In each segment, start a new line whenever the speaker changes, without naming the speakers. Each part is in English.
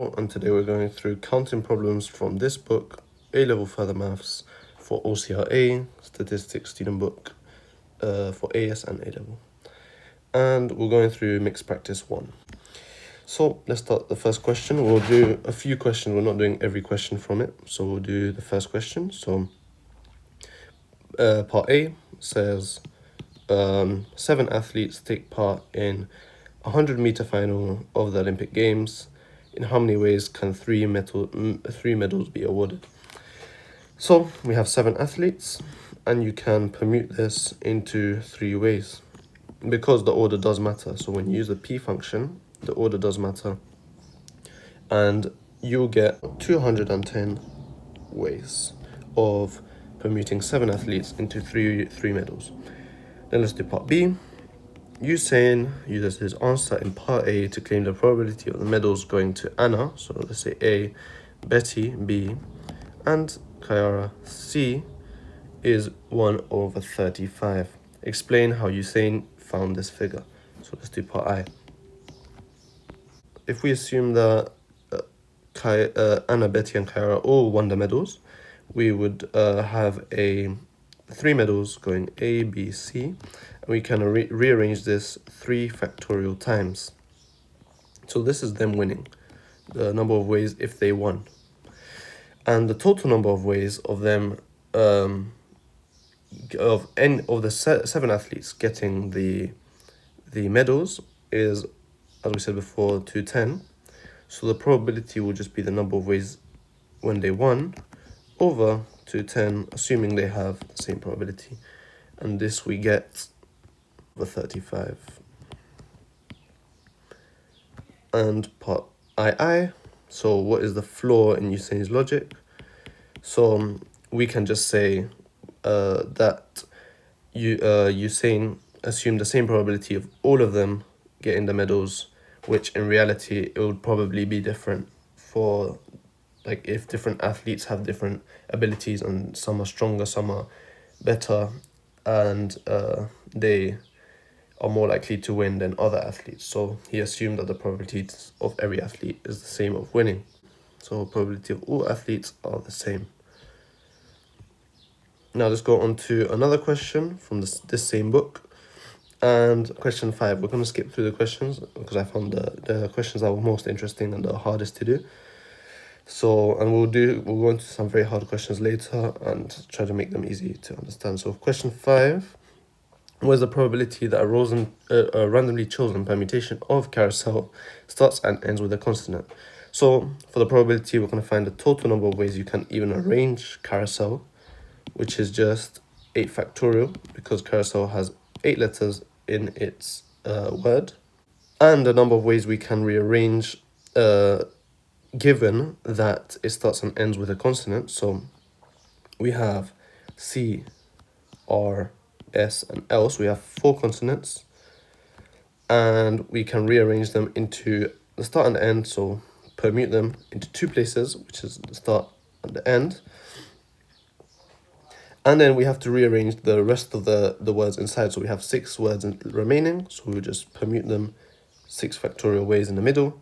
And today we're going through counting problems from this book, A-Level Further Maths for OCR A, Statistics Student Book for AS and A-Level. And we're going through Mixed Practice 1. So let's start the first question. We'll do a few questions. We're not doing every question from it. So we'll do the first question. So part A says 7 athletes take part in a 100-meter final of the Olympic Games. In how many ways can three medals be awarded? So we have 7 athletes, and you can permute this into 3 ways because the order does matter. So when you use the p function, the order does matter, and you'll get 210 ways of permuting 7 athletes into three medals. Then let's do part B. Usain uses his answer in part A to claim the probability of the medals going to Anna, so let's say A, Betty, B, and Kiara, C, is 1/35. Explain how Usain found this figure. So let's do part I. If we assume that Anna, Betty, and Kiara all won the medals, we would have 3 medals going A, B, C, and we can rearrange this 3 factorial times. So this is them winning, the number of ways if they won. And the total number of ways of them, of the 7 athletes getting the medals is, as we said before, 210. So the probability will just be the number of ways when they won over 210, assuming they have the same probability. And this we get over 35. And part II, so what is the flaw in Usain's logic? So we can just say that Usain assumed the same probability of all of them getting the medals, which in reality it would probably be different for, like, if different athletes have different abilities and some are stronger, some are better, and they are more likely to win than other athletes. So he assumed that the probability of every athlete is the same of winning. So probability of all athletes are the same. Now let's go on to another question from this same book. And question 5, we're going to skip through the questions because I found the questions that were most interesting and the hardest to do. So, and we'll go into some very hard questions later and try to make them easy to understand. So question 5, what is the probability that a randomly chosen permutation of carousel starts and ends with a consonant? So for the probability, we're going to find the total number of ways you can even arrange carousel, which is just 8 factorial, because carousel has 8 letters in its word, and the number of ways we can rearrange given that it starts and ends with a consonant. So we have C, R, S, and L, so we have 4 consonants, and we can rearrange them into the start and the end, so permute them into 2 places, which is the start and the end. And then we have to rearrange the rest of the words inside. So we have 6 words remaining. So we just permute them 6 factorial ways in the middle.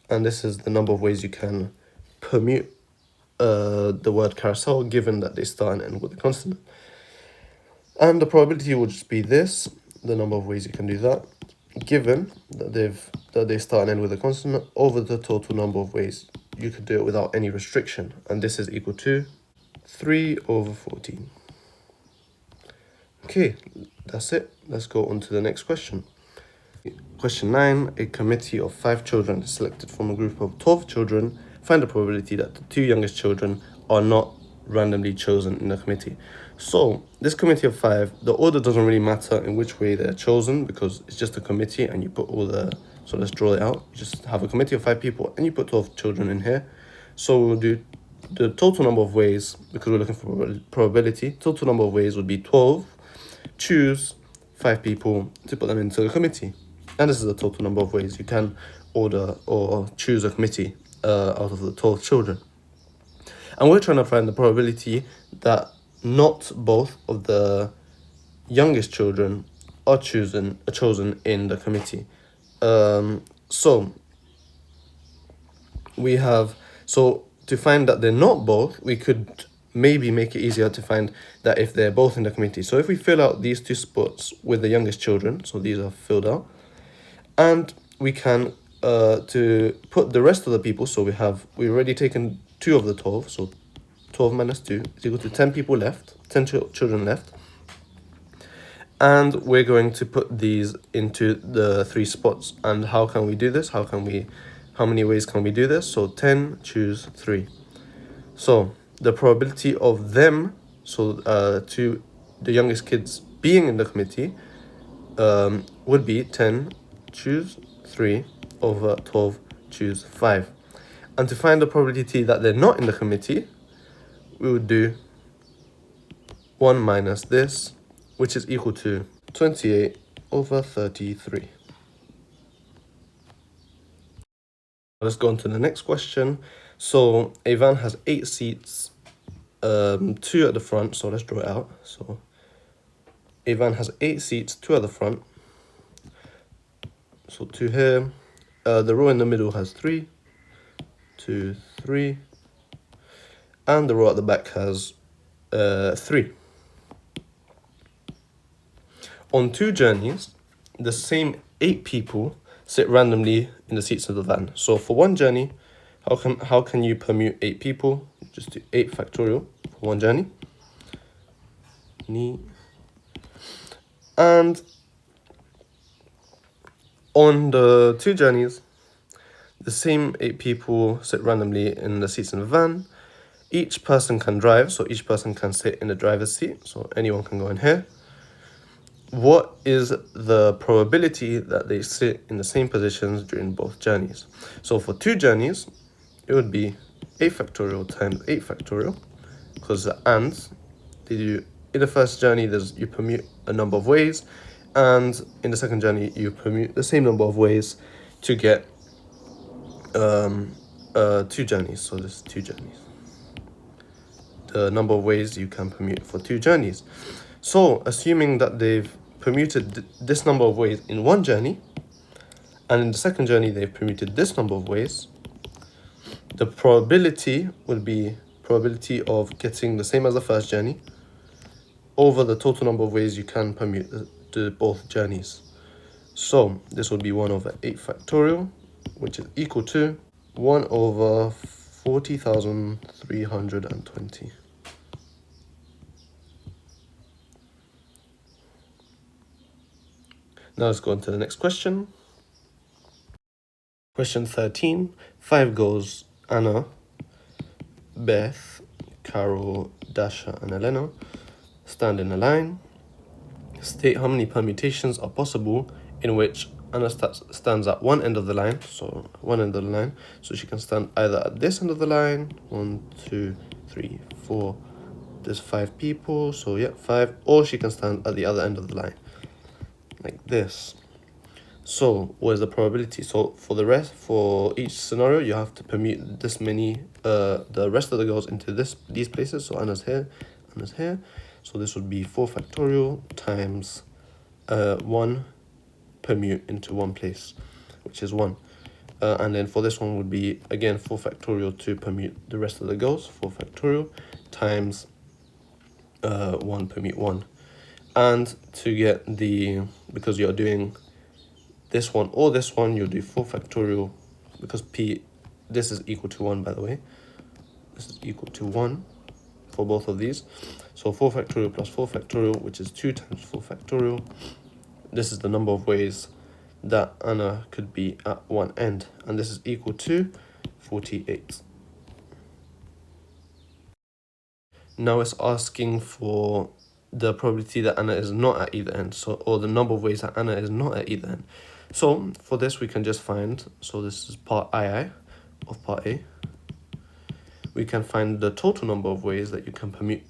And this is the number of ways you can permute the word carousel, given that they start and end with a consonant. And the probability will just be this, the number of ways you can do that, given that they start and end with a consonant, over the total number of ways you could do it without any restriction. And this is equal to 3/14. Okay, that's it. Let's go on to the next question. Question 9, a committee of 5 children is selected from a group of 12 children. Find the probability that the 2 youngest children are not randomly chosen in the committee. So this committee of 5, the order doesn't really matter in which way they're chosen, because it's just a committee and you put all the, so let's draw it out. You just have a committee of 5 people and you put 12 children in here. So we'll do the total number of ways, because we're looking for probability. Total number of ways would be 12. Choose 5 people to put them into the committee. And this is the total number of ways you can order or choose a committee out of the 12 children. And we're trying to find the probability that not both of the youngest children are chosen in the committee. So we have, so to find that they're not both, we could maybe make it easier to find that if they're both in the committee. So if we fill out these two spots with the youngest children, so these are filled out, and we can to put the rest of the people, so we've already taken 2 of the 12, so 12 minus 2 is equal to 10 people left, 10 children left. And we're going to put these into the 3 spots. And how can we do this? How many ways can we do this? So 10, choose 3. So the probability of them, so to the youngest kids being in the committee, would be 10, choose 3 over 12, choose 5. And to find the probability that they're not in the committee, we would do 1 minus this, which is equal to 28 over 33. Let's go on to the next question. So a van has 8 seats, 2 at the front, so let's draw it out. So a van has 8 seats, 2 at the front, so 2 here. The row in the middle has 3, 2, 3, and the row at the back has 3. On 2 journeys, the same 8 people sit randomly in the seats of the van. So for one journey, how can you permute 8 people? Just do 8 factorial for one journey. Neat. And on the 2 journeys, the same 8 people sit randomly in the seats in the van. Each person can drive, so each person can sit in the driver's seat, so anyone can go in here. What is the probability that they sit in the same positions during both journeys? So for 2 journeys, it would be 8 factorial times 8 factorial, because the ands, they do, in the first journey, you permute a number of ways, and in the second journey, you permute the same number of ways to get 2 journeys. So there's 2 journeys. The number of ways you can permute for 2 journeys. So assuming that they've permuted this number of ways in one journey, and in the second journey they've permuted this number of ways, the probability would be probability of getting the same as the first journey over the total number of ways you can permute the both journeys. So this would be 1 over 8 factorial, which is equal to 1 over 40,320. Now let's go on to the next question. Question 13. 5 girls, Anna, Beth, Carol, Dasha, and Elena, stand in a line. State how many permutations are possible in which Anna stands at one end of the line, so she can stand either at this end of the line, 1, 2, 3, 4, there's 5 people, so yeah, 5, or she can stand at the other end of the line, like this. So what is the probability? So for each scenario, you have to permute this many, the rest of the girls into these places. So Anna's here, Anna's here. So this would be 4 factorial times 1 permute into one place, which is 1. And then for this one would be, again, 4 factorial to permute the rest of the girls, 4 factorial times 1 permute 1. And to get because you're doing this one or this one, you'll do 4 factorial, because this is equal to 1, by the way. This is equal to 1 for both of these. So 4 factorial plus 4 factorial, which is 2 times 4 factorial. This is the number of ways that Anna could be at one end, and this is equal to 48. Now it's asking for the probability that Anna is not at either end, or the number of ways that Anna is not at either end. So for this, we can just find, so this is part II of part A. We can find the total number of ways that you can permute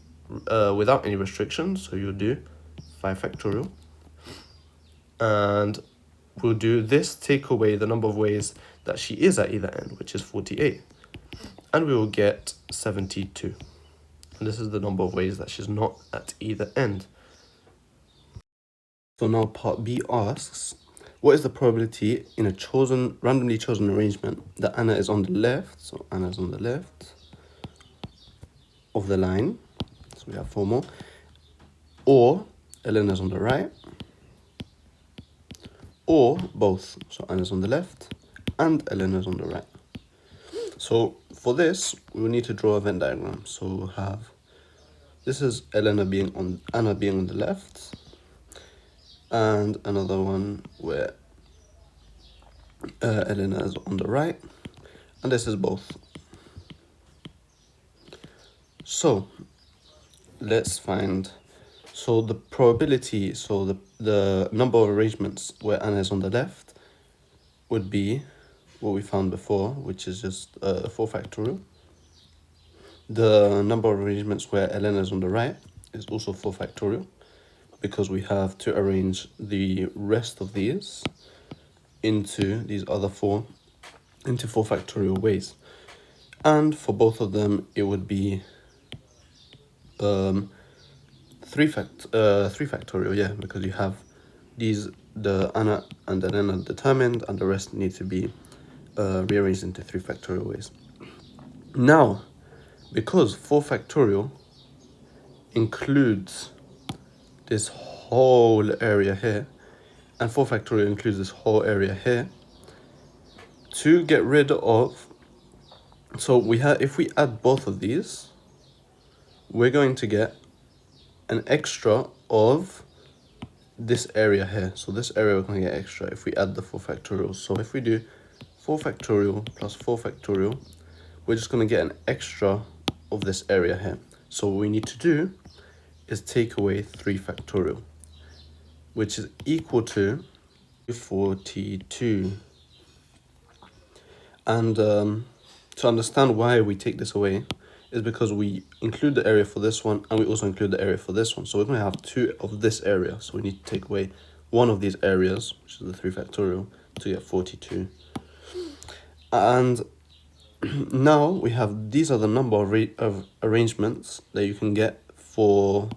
without any restrictions. So you'll do 5 factorial. And we'll do this, take away the number of ways that she is at either end, which is 48. And we will get 72. And this is the number of ways that she's not at either end. So now part B asks, What is the probability in a randomly chosen arrangement that Anna is on the left, so Anna is on the left of the line, so we have 4 more, or Elena's on the right, or both, so Anna's on the left and Elena's on the right. So for this, we will need to draw a Venn diagram. So we'll have, this is Anna being on the left, and another one where Elena is on the right, and this is both. So let's find, so the probability, so the number of arrangements where Anna is on the left would be what we found before, which is just 4 factorial. The number of arrangements where Elena is on the right is also 4 factorial, because we have to arrange the rest of these into these other 4 factorial ways. And for both of them, it would be 3 factorial, yeah, because you have these, the Anna and Elena determined, and the rest need to be rearranged into 3 factorial ways. Now, because 4 factorial includes this whole area here, and 4 factorial includes this whole area here, to get rid of, so we have, if we add both of these, we're going to get an extra of this area here. So this area we're going to get extra if we add the 4 factorial. So if we do 4 factorial plus 4 factorial, we're just going to get an extra of this area here. So what we need to do is take away 3 factorial, which is equal to 42. And to understand why we take this away is because we include the area for this one and we also include the area for this one. So we're going to have 2 of this area. So we need to take away one of these areas, which is the 3 factorial, to get 42. And now we have, these are the number of arrangements that you can get for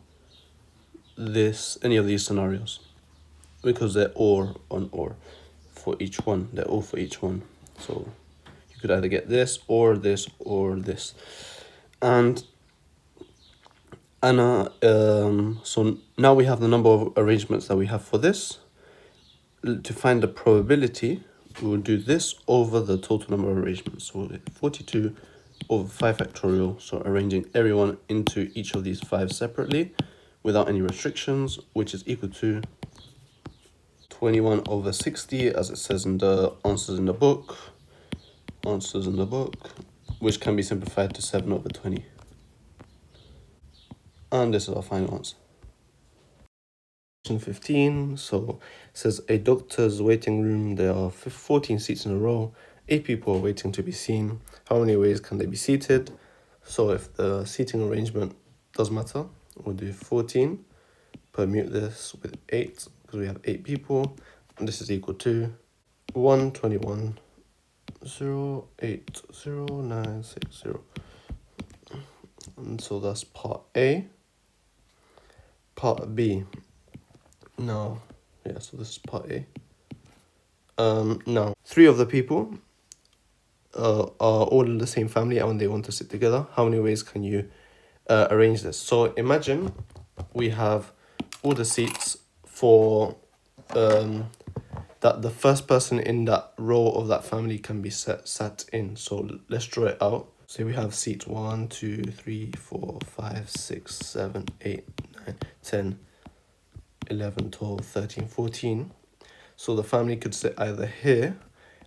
this, any of these scenarios, because they're or for each one. They're all for each one. So you could either get this or this or this. And so now we have the number of arrangements that we have for this. To find the probability, we will do this over the total number of arrangements. So 42 over 5 factorial, so arranging everyone into each of these 5 separately without any restrictions, which is equal to 21 over 60, as it says in the answers in the book, which can be simplified to 7 over 20. And this is our final answer. Question 15, so it says a doctor's waiting room, there are 14 seats in a row, 8 people are waiting to be seen. How many ways can they be seated? So if the seating arrangement does matter, we'll do 14, permute this with 8, because we have 8 people, and this is equal to 121, 0, 8, 0, 9, 6, 0. And so that's part A. Part B. Now, yeah, so this is part A. Now, 3 of the people are all in the same family and they want to sit together. How many ways can you arrange this? So imagine we have all the seats for that the first person in that row of that family can be sat in. So let's draw it out. So we have seats 1, 2, 3, 4, 5, 6, 7, 8, 9, 10, 11, 12, 13, 14. So the family could sit either here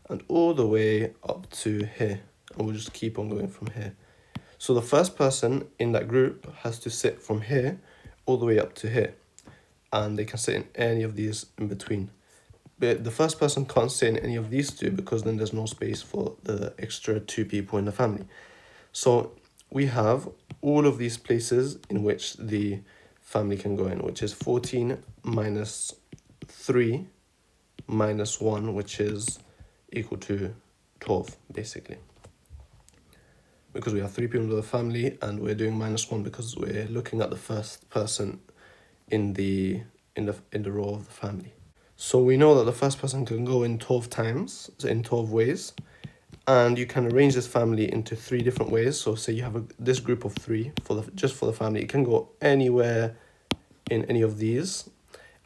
and all the way up to here. And we'll just keep on going from here. So the first person in that group has to sit from here all the way up to here. And they can sit in any of these in between. But the first person can't sit in any of these 2 because then there's no space for the extra 2 people in the family. So we have all of these places in which the family can go in, which is 14 minus 3 minus 1, which is equal to 12, basically. Because we have 3 people in the family and we're doing minus 1 because we're looking at the first person in the row of the family. So we know that the first person can go in 12 times, so in 12 ways. And you can arrange this family into 3 different ways. So say you have this group of 3 for just for the family. It can go anywhere in any of these.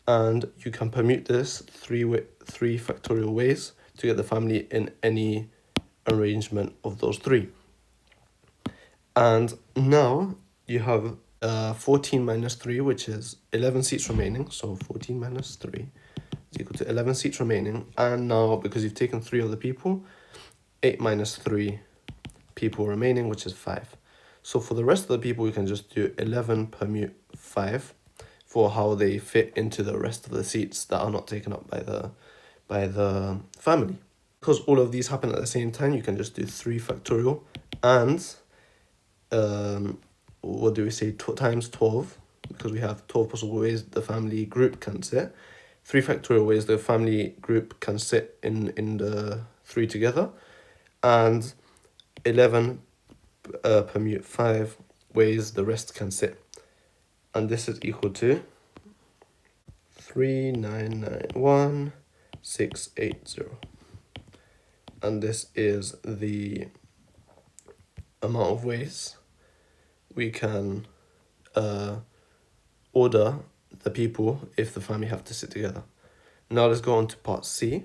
And you can permute this 3 factorial ways to get the family in any arrangement of those 3. And now you have 14 minus 3, which is 11 seats remaining. So 14 minus 3 is equal to 11 seats remaining. And now, because you've taken 3 of the people, 8 minus 3 people remaining, which is 5. So for the rest of the people, we can just do 11 permute 5 for how they fit into the rest of the seats that are not taken up by the family. Because all of these happen at the same time, you can just do 3 factorial and what do we say, times 12, because we have 12 possible ways the family group can sit. 3 factorial ways the family group can sit in the 3 together, and 11 permute 5 ways the rest can sit. And this is equal to 3991680. And this is the amount of ways we can order the people if the family have to sit together. Now let's go on to part C.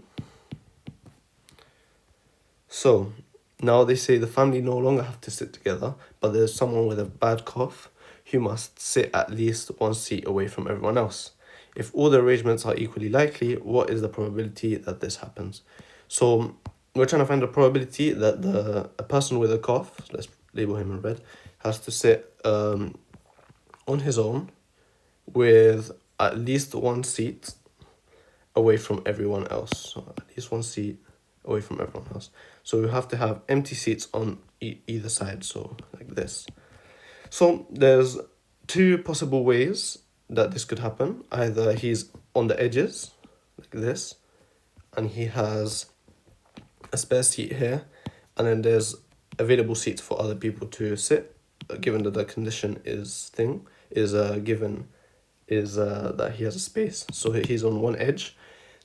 So now they say the family no longer have to sit together, but there's someone with a bad cough who must sit at least 1 seat away from everyone else. If all the arrangements are equally likely, what is the probability that this happens? So we're trying to find the probability that a person with a cough, let's label him in red, has to sit on his own with at least 1 seat away from everyone else. So at least 1 seat away from everyone else. So we have to have empty seats on either side, so like this. So there's 2 possible ways that this could happen. Either he's on the edges, like this, and he has a spare seat here, and then there's available seats for other people to sit, given that the condition that he has a space. So he's on one edge.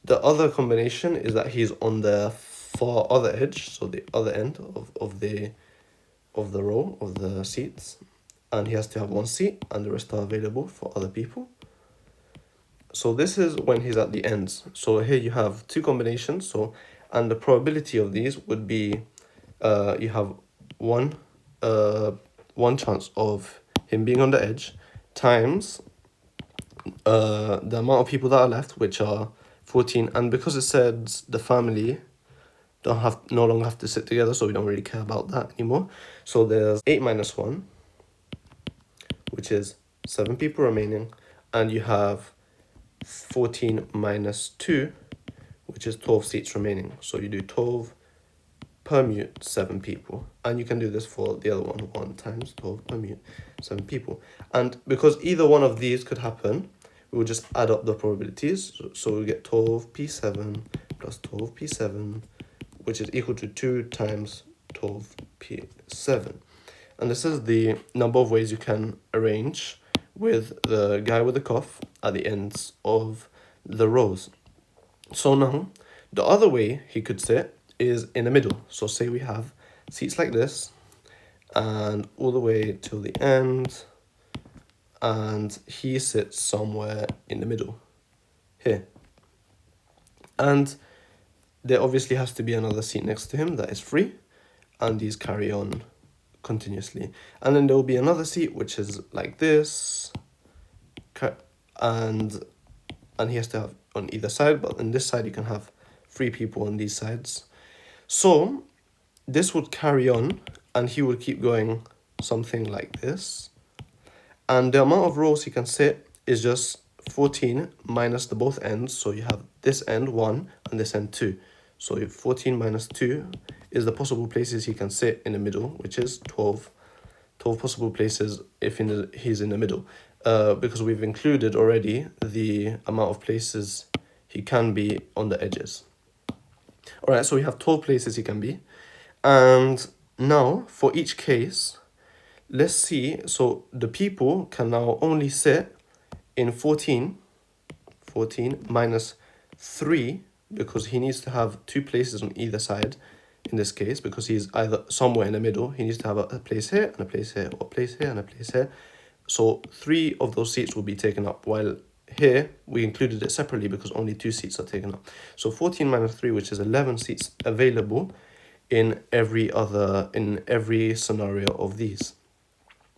The other combination is that he's on the far other edge, so the other end of the row of the seats, and he has to have 1 seat and the rest are available for other people. So this is when he's at the ends. So here you have 2 combinations. So, and the probability of these would be you have one chance of him being on the edge times the amount of people that are left, which are 14. And because it says the family no longer have to sit together, so we don't really care about that anymore. So there's 8 minus 1, which is 7 people remaining, and you have 14 minus 2, which is 12 seats remaining. So you do 12 permute 7 people, and you can do this for the other one, 1 times 12 permute 7 people. And because either one of these could happen, we will just add up the probabilities. So we get 12p7 plus 12p7, which is equal to 2 times 12p7. And this is the number of ways you can arrange with the guy with the cough at the ends of the rows. So now, the other way he could sit is in the middle. So say we have seats like this, and all the way till the end, and he sits somewhere in the middle, here. And there obviously has to be another seat next to him that is free, and these carry on continuously. And then there will be another seat which is like this, and he has to have on either side, but on this side you can have 3 people on these sides. So this would carry on, and he would keep going something like this. And the amount of rows he can sit is just 14 minus the both ends. So you have this end 1 and this end 2. So 14 minus 2 is the possible places he can sit in the middle, which is 12 possible places if he's in the middle. Because we've included already the amount of places he can be on the edges. Alright, so we have 12 places he can be. And now, for each case, let's see. So the people can now only sit in 14 minus 3, because he needs to have 2 places on either side in this case, because he's either somewhere in the middle. He needs to have a place here and a place here, or a place here and a place here. So 3 of those seats will be taken up, while here we included it separately because only 2 seats are taken up. So 14 minus 3, which is 11 seats available in every scenario of these.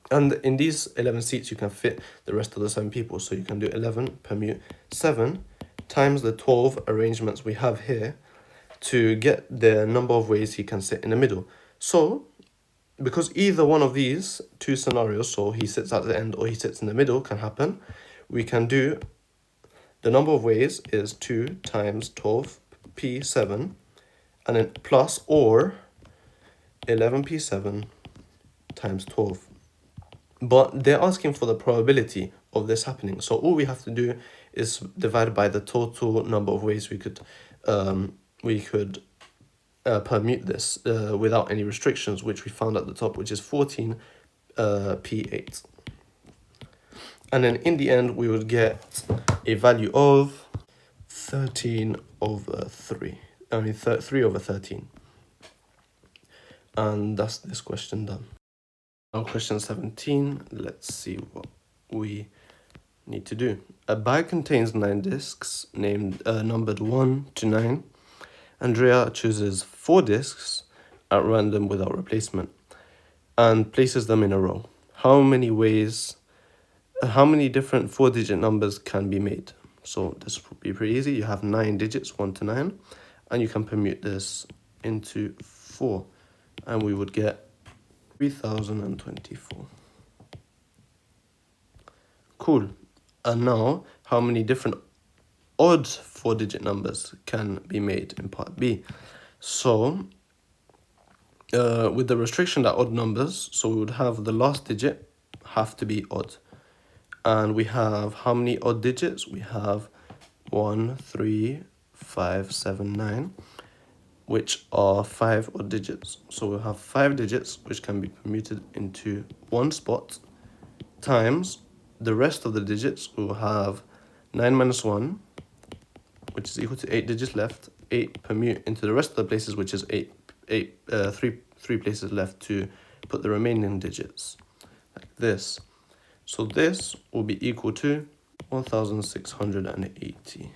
And in these 11 seats, you can fit the rest of the 7 people. So you can do 11 permute 7 times the 12 arrangements we have here to get the number of ways he can sit in the middle. So, because either one of these 2 scenarios, so he sits at the end or he sits in the middle, can happen, we can do the number of ways is 2 times 12p7 and then plus or 11p7 times 12. But they're asking for the probability of this happening. So all we have to do is divide by the total number of ways we could permute this without any restrictions, which we found at the top, which is 14 p8. And then in the end, we would get a value of 13 over 3. I mean, 3 over 13. And that's this question done. Now question 17, let's see what we need to do. A bag contains 9 discs named numbered 1 to 9. Andrea chooses 4 discs at random without replacement and places them in a row. How many different 4-digit numbers can be made? So this will be pretty easy. You have 9 digits, 1 to 9, and you can permute this into 4, and we would get 3024. Cool. And now, how many different odd 4-digit numbers can be made in part B? So, with the restriction that odd numbers, so we would have the last digit have to be odd. And we have how many odd digits? We have 1, 3, 5, 7, 9, which are 5 odd digits. So we'll have 5 digits which can be permuted into 1 spot times the rest of the digits. We'll have 9 minus 1, which is equal to 8 digits left. 8 permute into the rest of the places, which is 3 places left to put the remaining digits, like this. So this will be equal to 1680.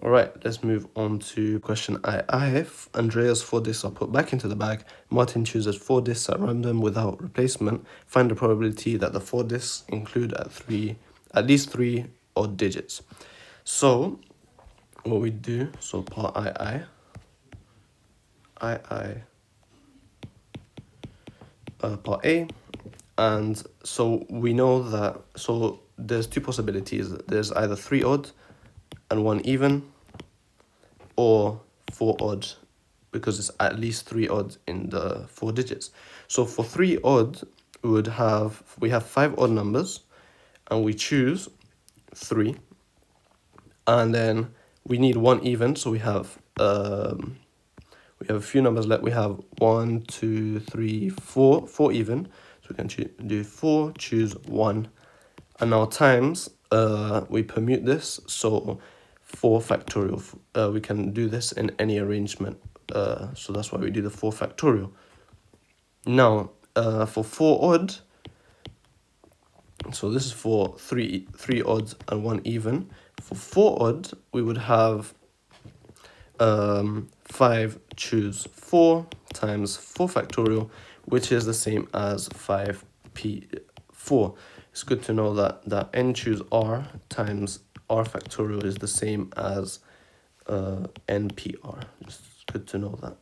All right, let's move on to question II. Andrea's 4 discs are put back into the bag. Martin chooses 4 discs at random without replacement. Find the probability that the 4 discs include at least 3 odd digits. So what we do, so part II, part A, and so we know that, so there's 2 possibilities. There's either 3 odd and 1 even, or 4 odd, because it's at least 3 odd in the 4 digits. So for 3 odd, we have 5 odd numbers, and we choose 3, and then we need 1 even, so we have a few numbers left. We have 1, 2, 3, 4 even, so we can do 4, choose 1, and now times, we permute this, so 4 factorial. We can do this in any arrangement, so that's why we do the 4 factorial. Now, for 4 odd, so this is for 3 odd and 1 even. For 4 odd, we would have 5 choose 4 times 4 factorial, which is the same as 5p4. It's good to know that n choose r times r factorial is the same as npr. It's good to know that.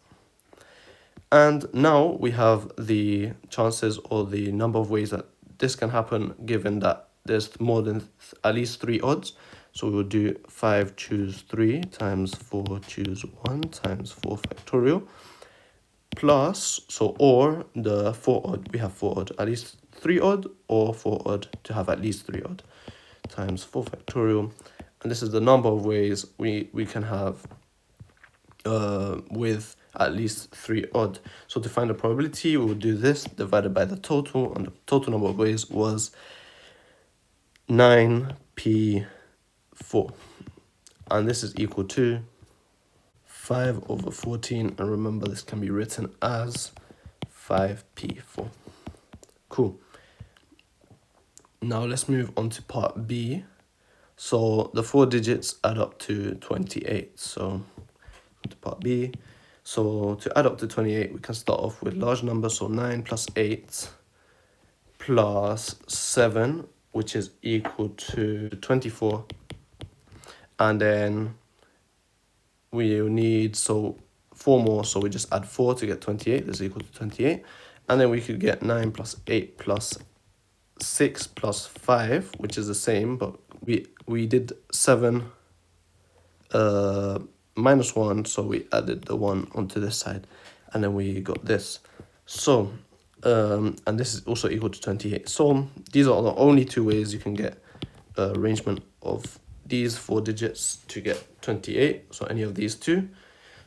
And now we have the chances, or the number of ways that this can happen, given that there's more than at least 3 odds. So we will do 5 choose 3 times 4 choose 1 times 4 factorial plus, so or the 4 odd, we have 4 odd, at least 3 odd, or 4 odd to have at least 3 odd times 4 factorial. And this is the number of ways we can have with at least 3 odd. So to find the probability, we will do this divided by the total, and the total number of ways was 9p4. and this is equal to 5 over 14, and remember this can be written as 5p4. Cool. Now let's move on to part B. So the 4 digits add up to 28. So to part B. So to add up to 28, we can start off with large numbers. So 9 plus 8 plus 7, which is equal to 24. And then we need 4 more. So we just add 4 to get 28. This is equal to 28. And then we could get 9 plus 8 plus 6 plus 5, which is the same, but we did 7 minus 1, so we added the 1 onto this side, and then we got this. So and this is also equal to 28. So these are the only 2 ways you can get arrangement of these 4 digits to get 28. So any of these 2.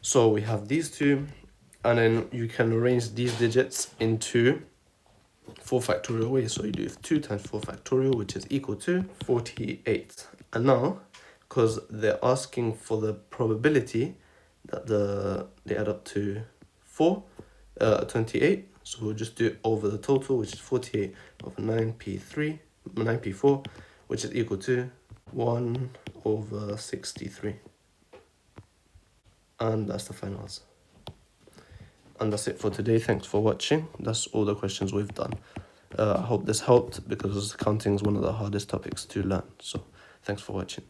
So we have these 2, and then you can arrange these digits into 4 factorial ways. So you do 2 times 4 factorial, which is equal to 48. And now, because they're asking for the probability that they add up to 28, so we'll just do it over the total, which is 48 over 9p4, which is equal to 1 over 63. And that's the final answer. And that's it for today. Thanks for watching. That's all the questions we've done. I hope this helped, because counting is one of the hardest topics to learn. So thanks for watching.